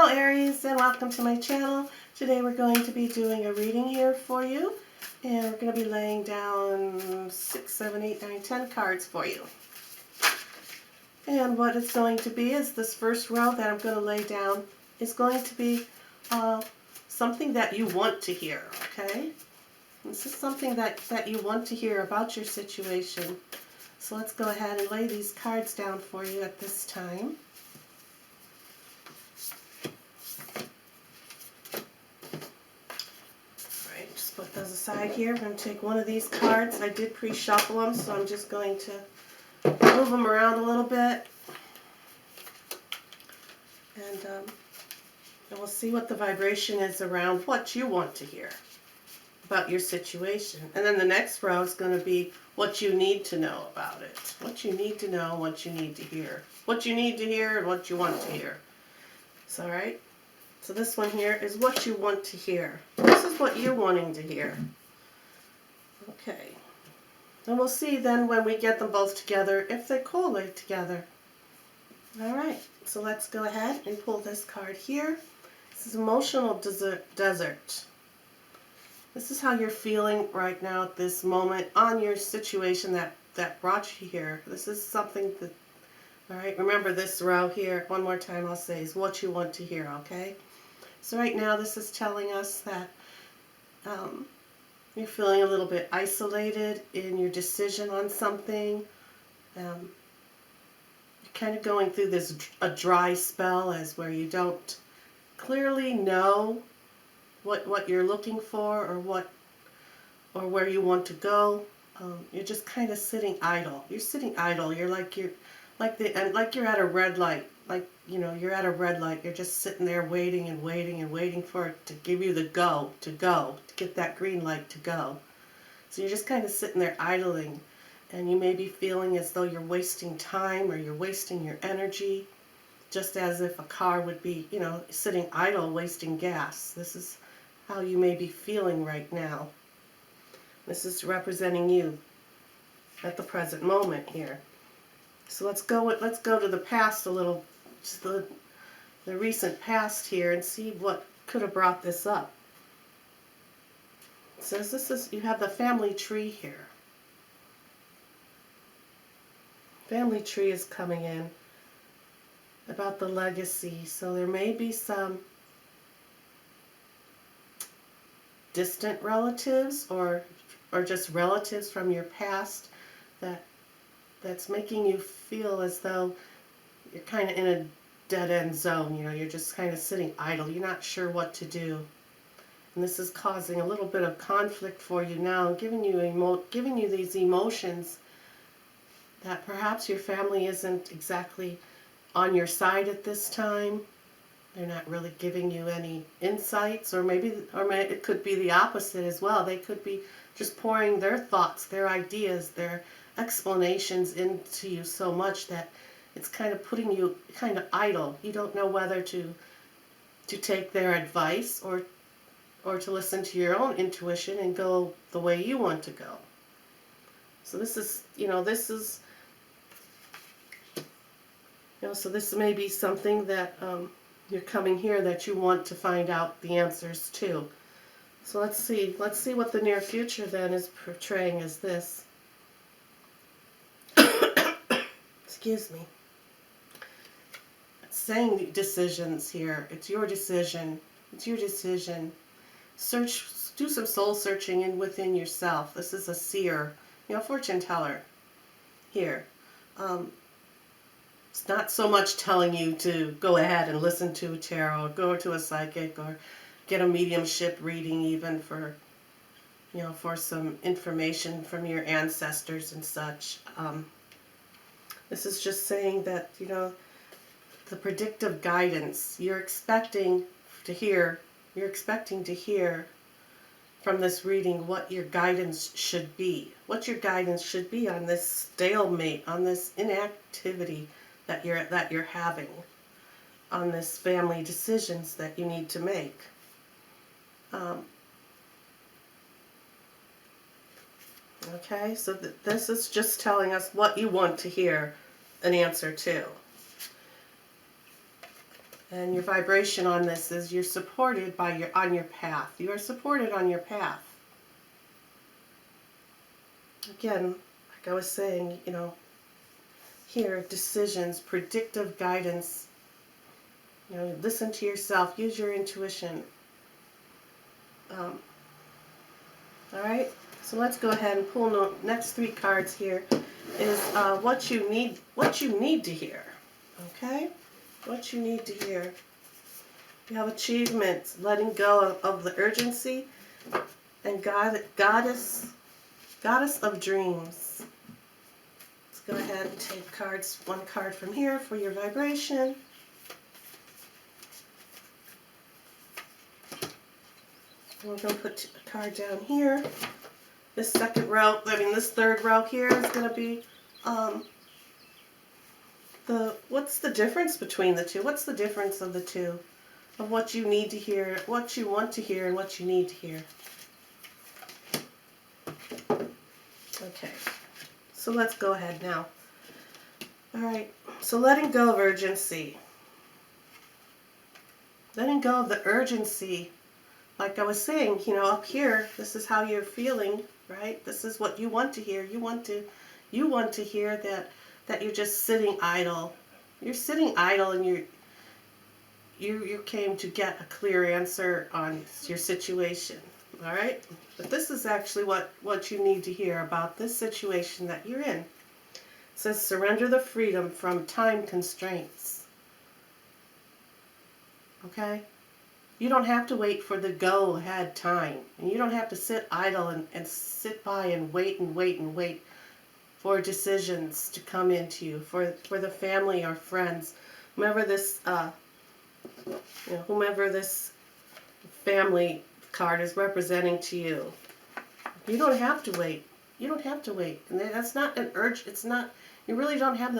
Hello Aries, and welcome to my channel. Today we're going to be doing a reading here for you, and we're going to be laying down 6, 7, 8, 9, 10 cards for you. And what it's going to be is this first row that I'm going to lay down is going to be something that you want to hear, okay? This is something that you want to hear about your situation. So let's go ahead and lay these cards down for you at this time. Put those aside here. I'm going to take one of these cards. I did pre-shuffle them, so I'm just going to move them around a little bit. And we'll see what the vibration is around what you want to hear about your situation. And then the next row is going to be what you need to know about it. What you need to know, what you need to hear. What you need to hear and what you want to hear. So, all right? So this one here is what you want to hear. This is what you're wanting to hear. Okay. And we'll see then when we get them both together if they correlate together. Alright, so let's go ahead and pull this card here. This is emotional desert. This is how you're feeling right now at this moment on your situation that brought you here. This is something that, alright, remember this row here, one more time I'll say, is what you want to hear, okay? So right now this is telling us that you're feeling a little bit isolated in your decision on something. You're kind of going through a dry spell as where you don't clearly know what you're looking for or where you want to go. You're just kind of sitting idle. You're sitting idle. You're like you're at a red light. Like, you know, you're at a red light. You're just sitting there waiting and waiting and waiting for it to give you the go, to get that green light to go. So you're just kind of sitting there idling, and you may be feeling as though you're wasting time or you're wasting your energy, just as if a car would be, you know, sitting idle, wasting gas. This is how you may be feeling right now. This is representing you at the present moment here. So let's go to the past a little, just the recent past here, and see what could have brought this up. It says you have the family tree here. Family tree is coming in about the legacy. So there may be some distant relatives or just relatives from your past that's making you feel as though you're kind of in a dead-end zone. You know, you're just kind of sitting idle. You're not sure what to do. And this is causing a little bit of conflict for you now, giving you these emotions that perhaps your family isn't exactly on your side at this time. They're not really giving you any insights, or maybe it could be the opposite as well. They could be just pouring their thoughts, their ideas, their explanations into you so much that it's kind of putting you kind of idle. You don't know whether to take their advice or to listen to your own intuition and go the way you want to go. So this is, so this may be something that you're coming here that you want to find out the answers to. So let's see what the near future then is portraying as this. Excuse me. It's saying decisions here. It's your decision. It's your decision. Do some soul searching within yourself. This is a seer, fortune teller here. It's not so much telling you to go ahead and listen to a tarot, or go to a psychic, or get a mediumship reading even for some information from your ancestors and such. This is just saying that, the predictive guidance you're expecting to hear from this reading what your guidance should be. What your guidance should be on this stalemate, on this inactivity that you're having, on this family decisions that you need to make. Okay, so this is just telling us what you want to hear an answer to. And your vibration on this is you're supported by on your path. You are supported on your path. Again, like I was saying, here, decisions, predictive guidance. Listen to yourself, use your intuition. All right, so let's go ahead and pull the next 3 cards here. Is what you need to hear. Okay, what you need to hear. You have achievements, letting go of the urgency, and goddess of dreams. Let's go ahead and take one card from here for your vibration. We're going to put a card down here. This third row here is going to be what's the difference between the two? What's the difference of the two? Of what you need to hear, what you want to hear, and what you need to hear. Okay, so let's go ahead now. All right, so letting go of urgency. Letting go of the urgency. Like I was saying, up here, this is how you're feeling, right? This is what you want to hear. You want to hear that you're just sitting idle. You're sitting idle, and you came to get a clear answer on your situation. All right? But this is actually what you need to hear about this situation that you're in. It says surrender the freedom from time constraints. Okay? You don't have to wait for the go-ahead time. And you don't have to sit idle and sit by and wait for decisions to come into you, for the family or friends, whomever this family card is representing to you. You don't have to wait. You don't have to wait. And that's not an urge. It's not, you really don't have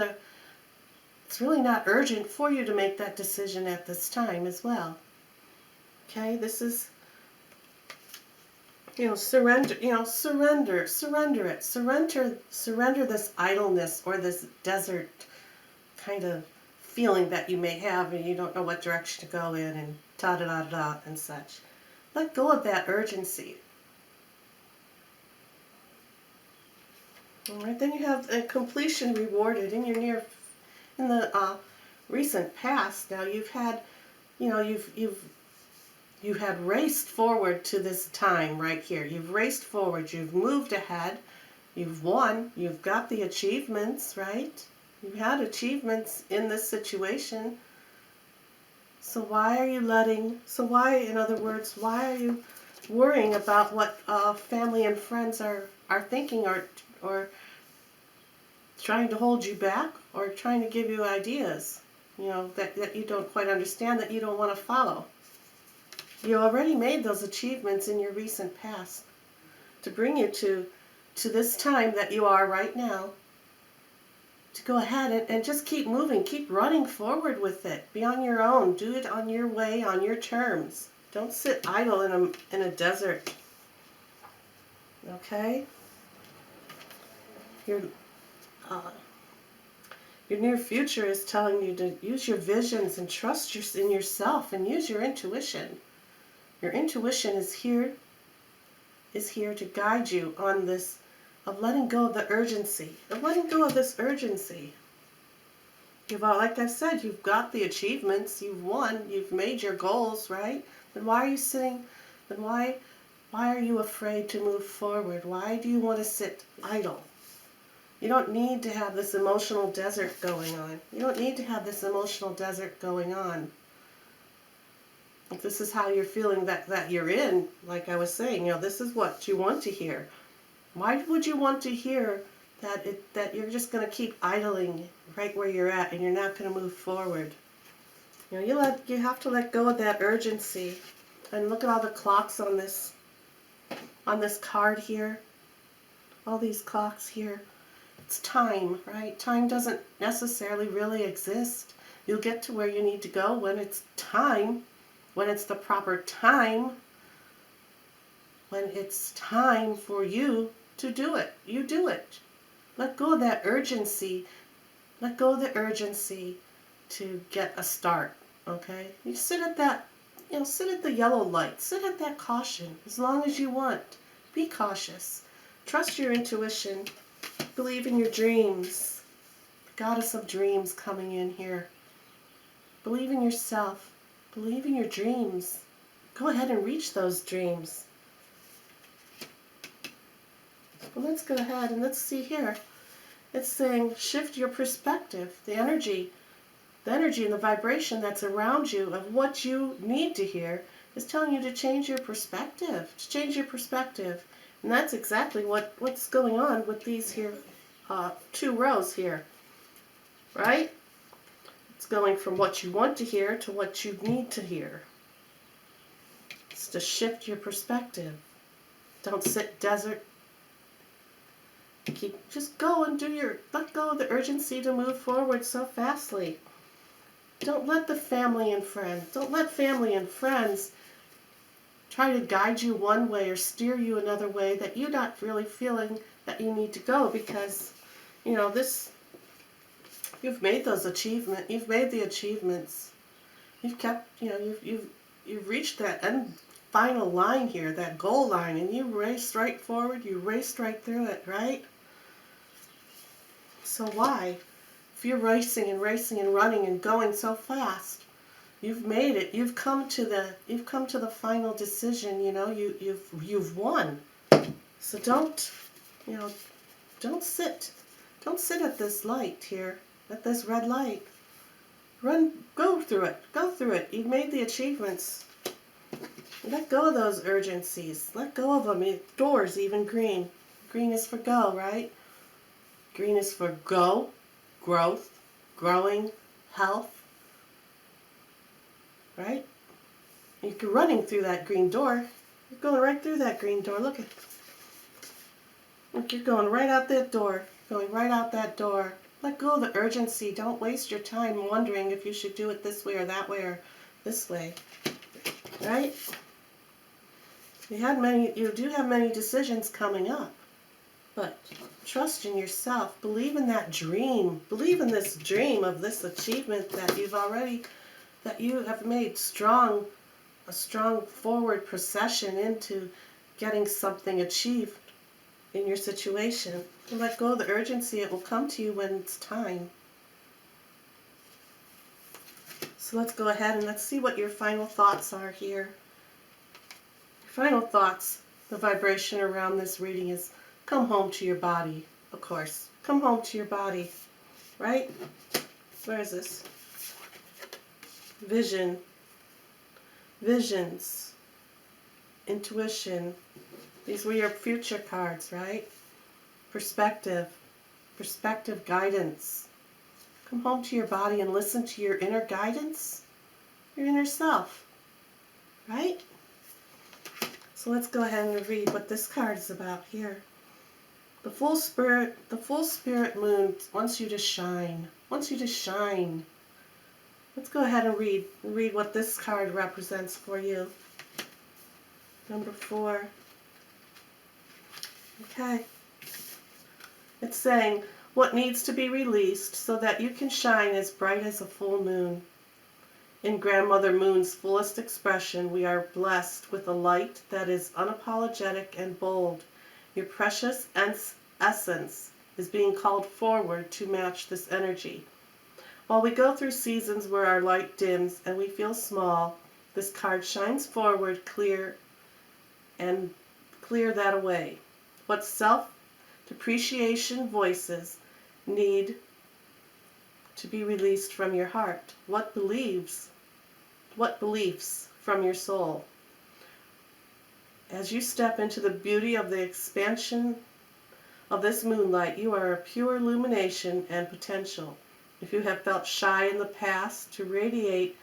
it's really not urgent for you to make that decision at this time as well. Okay, this is, surrender it. Surrender this idleness or this desert kind of feeling that you may have, and you don't know what direction to go in, and da-da-da-da and such. Let go of that urgency. All right, then you have a completion rewarded in the recent past. Now you've had, you had raced forward to this time right here. You've raced forward. You've moved ahead. You've won. You've got the achievements, right? You've had achievements in this situation. So why are you in other words, why are you worrying about what family and friends are thinking or trying to hold you back or trying to give you ideas, that you don't quite understand, that you don't want to follow? You already made those achievements in your recent past to bring you to this time that you are right now, to go ahead and just keep moving, keep running forward with it. Be on your own. Do it on your way, on your terms. Don't sit idle in a desert. Okay? Your near future is telling you to use your visions and trust in yourself and use your intuition. Your intuition is here to guide you on this, of letting go of the urgency, of letting go of this urgency. Like I said, you've got the achievements, you've won, you've made your goals, right? Then why are you sitting, then why are you afraid to move forward? Why do you want to sit idle? You don't need to have this emotional desert going on. You don't need to have this emotional desert going on. If this is how you're feeling that you're in, like I was saying, this is what you want to hear. Why would you want to hear that you're just going to keep idling right where you're at and you're not going to move forward? You have to let go of that urgency. And look at all the clocks on this card here. All these clocks here. It's time, right? Time doesn't necessarily really exist. You'll get to where you need to go when it's time, when it's the proper time, when it's time for you to do it. You do it. Let go of that urgency. Let go of the urgency to get a start. okay? You sit at that, sit at the yellow light. Sit at that caution as long as you want. Be cautious. Trust your intuition. Believe in your dreams. Goddess of dreams coming in here. Believe in yourself. Believe in your dreams. Go ahead and reach those dreams. Well, let's go ahead and let's see here. It's saying shift your perspective. The energy and the vibration that's around you of what you need to hear is telling you to change your perspective. To change your perspective. And that's exactly what's going on with these here 2 rows here. Right? It's going from what you want to hear to what you need to hear. It's to shift your perspective. Don't sit desert. Just go and let go of the urgency to move forward so fastly. Don't let family and friends try to guide you one way or steer you another way that you're not really feeling that you need to go, because, you've made those achievements. You've made the achievements. You've kept, you've reached that final line here, that goal line, and you raced right forward. You raced right through it, right? So why? If you're racing and running and going so fast, you've made it. You've come to the final decision. You've won. So don't sit at this light here, at this red light. Go through it. You've made the achievements. Let go of those urgencies. Let go of them. Doors, even green. Green is for go, right? Green is for go, growth, growing, health. Right? You're running through that green door. You're going right through that green door. Look, you're going right out that door. Going right out that door. Let go of the urgency. Don't waste your time wondering if you should do it this way or that way or this way. Right? You do have many decisions coming up. But trust in yourself. Believe in that dream. Believe in this dream of this achievement that you have made a strong forward procession into getting something achieved in your situation. And let go of the urgency. It will come to you when it's time. So let's go ahead and let's see what your final thoughts are here. Your final thoughts, the vibration around this reading is come home to your body, of course. Come home to your body, right? Where is this? Visions, intuition. These were your future cards, right? Perspective guidance. Come home to your body and listen to your inner guidance, your inner self, right? So let's go ahead and read what this card is about here. The full spirit moon wants you to shine. Wants you to shine. Let's go ahead and read what this card represents for you. Number 4. Okay. It's saying what needs to be released so that you can shine as bright as a full moon. In Grandmother Moon's fullest expression, we are blessed with a light that is unapologetic and bold. Your precious essence is being called forward to match this energy. While we go through seasons where our light dims and we feel small, this card shines forward, clear that away. What self-depreciation voices need to be released from your heart? What beliefs from your soul? As you step into the beauty of the expansion of this moonlight, you are a pure illumination and potential. If you have felt shy in the past, to radiate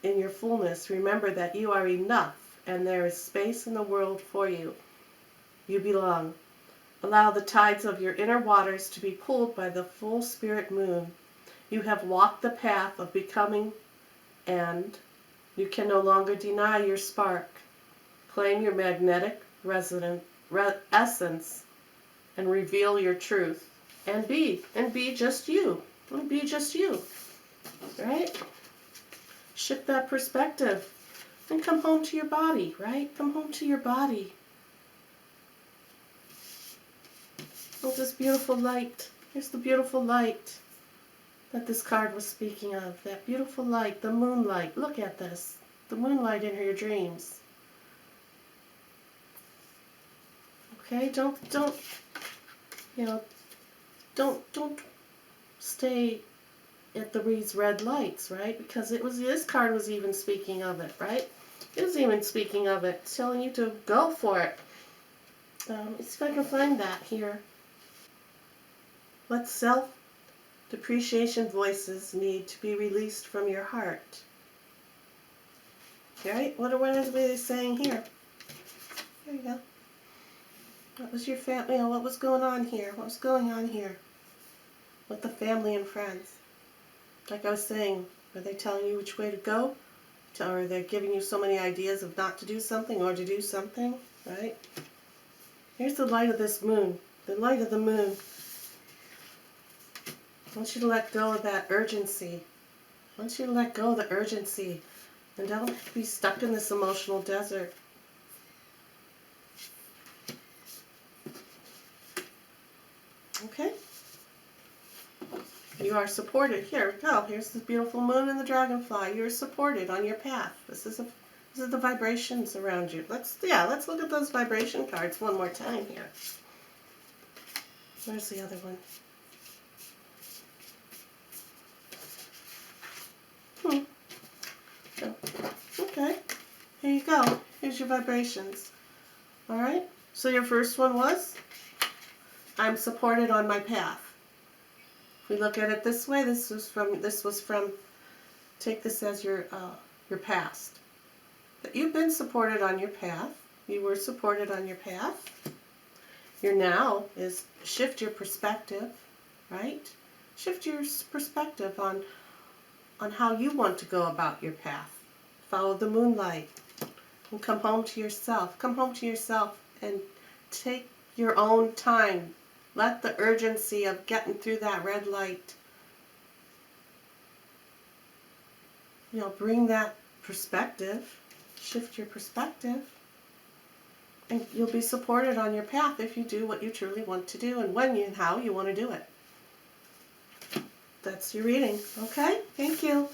in your fullness, remember that you are enough and there is space in the world for you. You belong. Allow the tides of your inner waters to be pulled by the full spirit moon. You have walked the path of becoming, and you can no longer deny your spark. Claim your magnetic essence and reveal your truth. And be just you. Be just you. Right? Shift that perspective and come home to your body, right? Come home to your body. Oh, this beautiful light. Here's the beautiful light that this card was speaking of. That beautiful light, the moonlight. Look at this. The moonlight in your dreams. Okay, don't stay at these red lights, right? Because this card was even speaking of it, right? It was even speaking of it, telling you to go for it. Let's see if I can find that here. What self-depreciation voices need to be released from your heart? Right? What are they saying here? There you go. What was your family? What was going on here? What was going on here with the family and friends? Like I was saying, are they telling you which way to go? Or are they giving you so many ideas of not to do something or to do something? Right? Here's the light of this moon. The light of the moon. I want you to let go of that urgency. I want you to let go of the urgency. And don't be stuck in this emotional desert. Okay? You are supported. Here we go. Here's the beautiful moon and the dragonfly. You're supported on your path. This is the vibrations around you. Let's look at those vibration cards one more time here. Where's the other one? Okay. Here you go. Here's your vibrations. All right. So your first one was, I'm supported on my path. If we look at it this way, this was from. Take this as your past. But you've been supported on your path. You were supported on your path. Your now is shift your perspective, right? Shift your perspective on how you want to go about your path. Follow the moonlight and come home to yourself. Come home to yourself and take your own time. Let the urgency of getting through that red light, bring that perspective, shift your perspective, and you'll be supported on your path if you do what you truly want to do and when and how you want to do it. That's your reading. Okay? Thank you.